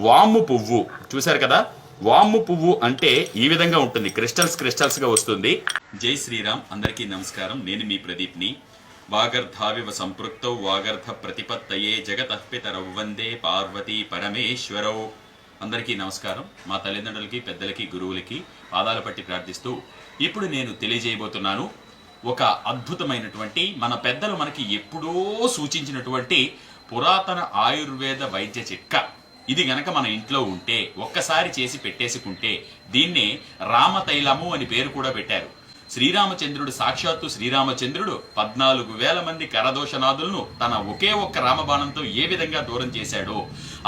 వాము పువ్వు చూశారు కదా. వాము పువ్వు అంటే ఈ విధంగా ఉంటుంది, క్రిస్టల్స్ గా వస్తుంది. జై శ్రీరామ్, అందరికీ నమస్కారం. నేను మీ ప్రదీప్ని. వాగర్ధావివ సంపృక్తౌ వాగర్ధ ప్రతిపత్తయే జగతః పితరౌ వందే పార్వతీ పరమేశ్వరౌ. అందరికీ నమస్కారం. మా తల్లిదండ్రులకి, పెద్దలకి, గురువులకి పాదాలు పట్టి ప్రార్థిస్తూ ఇప్పుడు నేను తెలియజేయబోతున్నాను ఒక అద్భుతమైనటువంటి, మన పెద్దలు మనకి ఎప్పుడో సూచించినటువంటి పురాతన ఆయుర్వేద వైద్య చిట్కా. ఇది గనక మన ఇంట్లో ఉంటే, ఒక్కసారి చేసి పెట్టేసుకుంటే, దీన్నే రామతైలము అని పేరు కూడా పెట్టారు. శ్రీరామచంద్రుడు, సాక్షాత్తు శ్రీరామచంద్రుడు 14,000 మంది కరదోషనాథులను తన ఒకే ఒక్క రామబాణంతో ఏ విధంగా దూరం చేశాడో,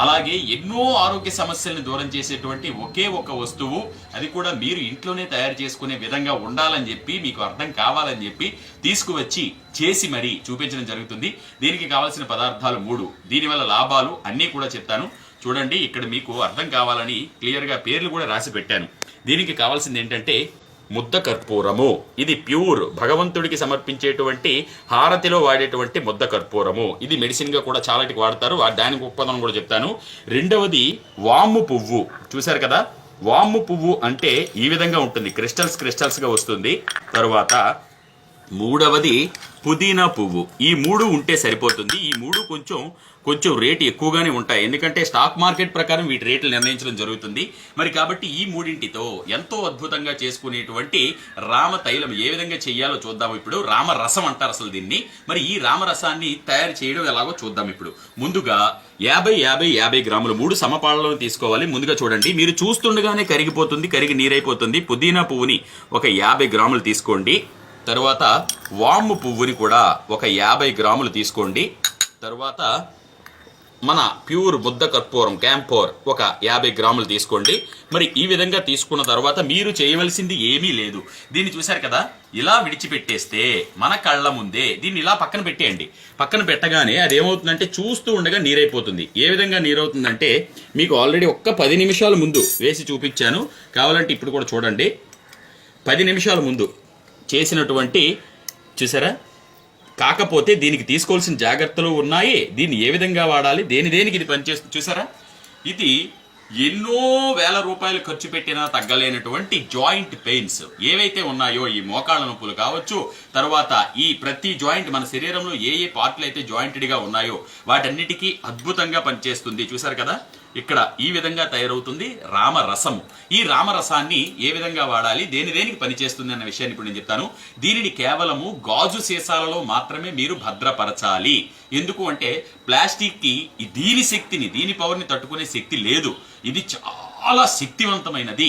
అలాగే ఎన్నో ఆరోగ్య సమస్యలను దూరం చేసేటువంటి ఒకే ఒక వస్తువు, అది కూడా మీరు ఇంట్లోనే తయారు చేసుకునే విధంగా ఉండాలని చెప్పి, మీకు అర్థం కావాలని చెప్పి తీసుకువచ్చి చేసి మరీ చూపించడం జరుగుతుంది. దీనికి కావాల్సిన పదార్థాలు 3. దీనివల్ల లాభాలు అన్నీ కూడా చెప్తాను. చూడండి, ఇక్కడ మీకు అర్థం కావాలని క్లియర్గా పేర్లు కూడా రాసి పెట్టాను. దీనికి కావాల్సింది ఏంటంటే ముద్ద కర్పూరము. ఇది ప్యూర్ భగవంతుడికి సమర్పించేటువంటి హారతిలో వాడేటువంటి ముద్ద కర్పూరము. ఇది మెడిసిన్ గా కూడా చాలాటికి వాడతారు, దానికి ఉత్పాదనం కూడా చెప్తాను. రెండవది వాము పువ్వు. చూశారు కదా, వాము పువ్వు అంటే ఈ విధంగా ఉంటుంది, క్రిస్టల్స్ గా వస్తుంది. తరువాత మూడవది పుదీనా పువ్వు. ఈ 3 ఉంటే సరిపోతుంది. ఈ 3 కొంచెం రేటు ఎక్కువగానే ఉంటాయి, ఎందుకంటే స్టాక్ మార్కెట్ ప్రకారం వీటి రేట్లు నిర్ణయించడం జరుగుతుంది. మరి కాబట్టి ఈ 3టితో ఎంతో అద్భుతంగా చేసుకునేటువంటి రామ తైలం ఏ విధంగా చేయాలో చూద్దాం ఇప్పుడు. రామరసం అంటారు అసలు దీన్ని. మరి ఈ రామరసాన్ని తయారు చేయడం ఎలాగో చూద్దాం ఇప్పుడు. ముందుగా 50 గ్రాములు 3 సమపాళ్లలో తీసుకోవాలి. ముందుగా చూడండి, మీరు చూస్తుండగానే కరిగిపోతుంది, కరిగి నీరైపోతుంది. పుదీనా పువ్వుని ఒక 50 గ్రాములు తీసుకోండి. తరువాత వాము పువ్వుని కూడా ఒక 50 గ్రాములు తీసుకోండి. తరువాత మన ప్యూర్ ముద్ద కర్పూరం క్యాంపోర్ ఒక 50 గ్రాములు తీసుకోండి. మరి ఈ విధంగా తీసుకున్న తర్వాత మీరు చేయవలసింది ఏమీ లేదు. దీన్ని చూశారు కదా, ఇలా విడిచిపెట్టేస్తే మన కళ్ళ ముందే దీన్ని ఇలా పక్కన పెట్టేయండి. పక్కన పెట్టగానే అదేమవుతుందంటే చూస్తూ ఉండగా నీరైపోతుంది. ఏ విధంగా నీరవుతుందంటే మీకు ఆల్రెడీ ఒక్క 10 నిమిషాల ముందు వేసి చూపించాను. కావాలంటే ఇప్పుడు కూడా చూడండి. 10 నిమిషాల ముందు చేసినటువంటి, చూసారా. కాకపోతే దీనికి తీసుకోవాల్సిన జాగ్రత్తలు ఉన్నాయి. దీన్ని ఏ విధంగా వాడాలి, దేనికి ఇది పనిచేస్తుంది చూసారా. ఇది ఎన్నో వేల రూపాయలు ఖర్చు పెట్టినా తగ్గలేనటువంటి జాయింట్ పెయిన్స్ ఏవైతే ఉన్నాయో, ఈ మోకాళ్ళ నొప్పులు కావచ్చు, తర్వాత ఈ ప్రతి జాయింట్ మన శరీరంలో ఏ పార్ట్లు అయితే జాయింటెడ్ గా ఉన్నాయో వాటన్నిటికీ అద్భుతంగా పనిచేస్తుంది. చూసారు కదా, ఇక్కడ ఈ విధంగా తయారవుతుంది రామరసము. ఈ రామరసాన్ని ఏ విధంగా వాడాలి, దేనికి పనిచేస్తుంది అన్న విషయాన్ని ఇప్పుడు నేను చెప్తాను. దీనిని కేవలము గాజు సీసాలలో మాత్రమే మీరు భద్రపరచాలి. ఎందుకు అంటే ప్లాస్టిక్ కి దీని పవర్ ని తట్టుకునే శక్తి లేదు. ఇది చాలా శక్తివంతమైనది.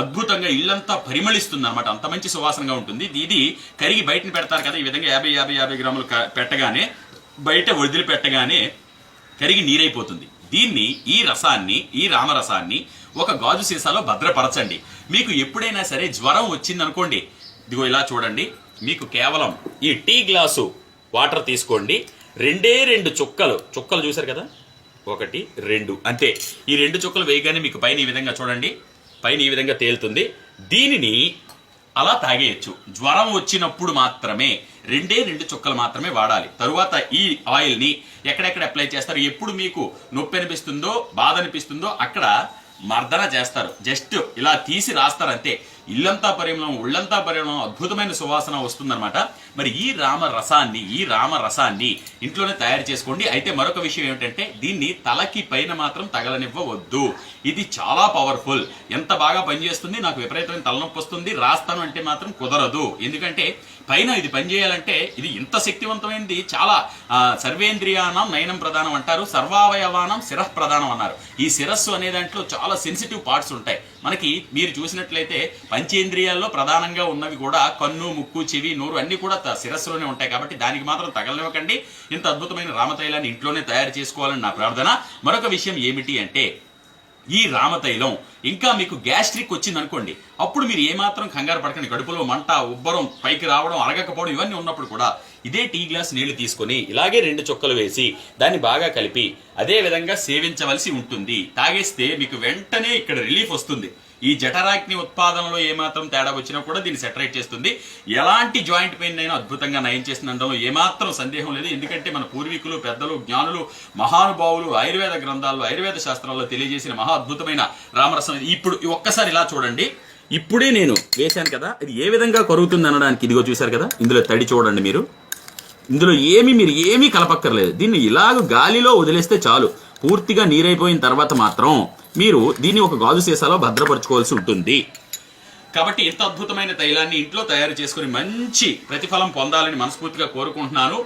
అద్భుతంగా ఇల్లంతా పరిమళిస్తుంది అనమాట, అంత మంచి సువాసనగా ఉంటుంది. ఇది కరిగి బయటని పెడతారు కదా, ఈ విధంగా 50 గ్రాములు పెట్టగానే, బయట వదిలిపెట్టగానే కరిగి నీరైపోతుంది. దీన్ని, ఈ రామరసాన్ని ఒక గాజు సీసాలో భద్రపరచండి. మీకు ఎప్పుడైనా సరే జ్వరం వచ్చిందనుకోండి, ఇదిగో ఇలా చూడండి, మీకు కేవలం ఈ టీ గ్లాసు వాటర్ తీసుకోండి. 2 చుక్కలు చూసారు కదా, 1 2 అంతే. ఈ 2 చుక్కలు వేయగానే మీకు పైన ఈ విధంగా చూడండి, పైన ఈ విధంగా తేలుతుంది. దీనిని అలా తాగేయచ్చు. జ్వరం వచ్చినప్పుడు మాత్రమే 2 చుక్కలు మాత్రమే వాడాలి. తరువాత ఈ ఆయిల్ ని ఎక్కడెక్కడ అప్లై చేస్తారు, ఎప్పుడు మీకు నొప్పి అనిపిస్తుందో, బాధ అనిపిస్తుందో అక్కడ మర్దన చేస్తారు. జస్ట్ ఇలా తీసి రాస్తారు అంతే. ఇల్లంతా పరిమళం, ఒళ్ళంతా పరిమళం, అద్భుతమైన సువాసన వస్తుందన్నమాట. మరి ఈ రామరసాన్ని ఇంట్లోనే తయారు చేసుకోండి. అయితే మరొక విషయం ఏమిటంటే, దీన్ని తలకి పైన మాత్రం తగలనివ్వవద్దు. ఇది చాలా పవర్ఫుల్. ఎంత బాగా పనిచేస్తుంది, నాకు విపరీతమైన తలనొప్పి వస్తుంది, రాస్తాను అంటే మాత్రం కుదరదు. ఎందుకంటే పైన ఇది పనిచేయాలంటే ఇది ఇంత శక్తివంతమైనది. చాలా సర్వేంద్రియానం నయనం ప్రధానం అంటారు, సర్వావయవానం శిరః ప్రధానం అన్నారు. ఈ శిరస్సు అనే దాంట్లో చాలా సెన్సిటివ్ పార్ట్స్ ఉంటాయి. మనకి మీరు చూసినట్లయితే పంచేంద్రియాల్లో ప్రధానంగా ఉన్నవి కూడా కన్ను, ముక్కు, చెవి, నోరు అన్ని కూడా శిరస్సులోనే ఉంటాయి. కాబట్టి దానికి మాత్రం తగలనివ్వకండి. ఇంత అద్భుతమైన రామతైలాన్ని ఇంట్లోనే తయారు చేసుకోవాలని నా ప్రార్థన. మరొక విషయం ఏమిటి అంటే, ఈ రామతైలం ఇంకా మీకు గ్యాస్ట్రిక్ వచ్చింది అనుకోండి, అప్పుడు మీరు ఏమాత్రం కంగారు పడకండి. కడుపులో మంట, ఉబ్బరం, పైకి రావడం, అరగకపోవడం ఇవన్నీ ఉన్నప్పుడు కూడా ఇదే టీ గ్లాస్ నీళ్లు తీసుకొని ఇలాగే 2 చుక్కలు వేసి దాన్ని బాగా కలిపి అదే విధంగా సేవించవలసి ఉంటుంది. తాగేస్తే మీకు వెంటనే ఇక్కడ రిలీఫ్ వస్తుంది. ఈ జఠరాగ్ని ఉత్పాదనలో ఏమాత్రం తేడా వచ్చినా కూడా దీన్ని సెటరేట్ చేస్తుంది. ఎలాంటి జాయింట్ పెయిన్ అయినా అద్భుతంగా నయం చేస్తుండడంలో ఏమాత్రం సందేహం లేదు. ఎందుకంటే మన పూర్వీకులు, పెద్దలు, జ్ఞానులు, మహానుభావులు ఆయుర్వేద గ్రంథాల్లో, ఆయుర్వేద శాస్త్రాల్లో తెలియజేసిన మహా అద్భుతమైన రామరసం. ఇప్పుడు ఒక్కసారి ఇలా చూడండి, ఇప్పుడే నేను వేశాను కదా, ఇది ఏ విధంగా కరుగుతుంది అనడానికి ఇదిగో చూశారు కదా, ఇందులో తడి చూడండి మీరు. ఇందులో మీరు ఏమీ కలపక్కర్లేదు. దీన్ని ఇలాగ గాలిలో వదిలేస్తే చాలు. పూర్తిగా నీరైపోయిన తర్వాత మాత్రం మీరు దీన్ని ఒక గాజు సీసాలో భద్రపరచుకోవాల్సి ఉంటుంది. కాబట్టి ఇంత అద్భుతమైన తైలాన్ని ఇంట్లో తయారు చేసుకుని మంచి ప్రతిఫలం పొందాలని మనస్ఫూర్తిగా కోరుకుంటున్నాను.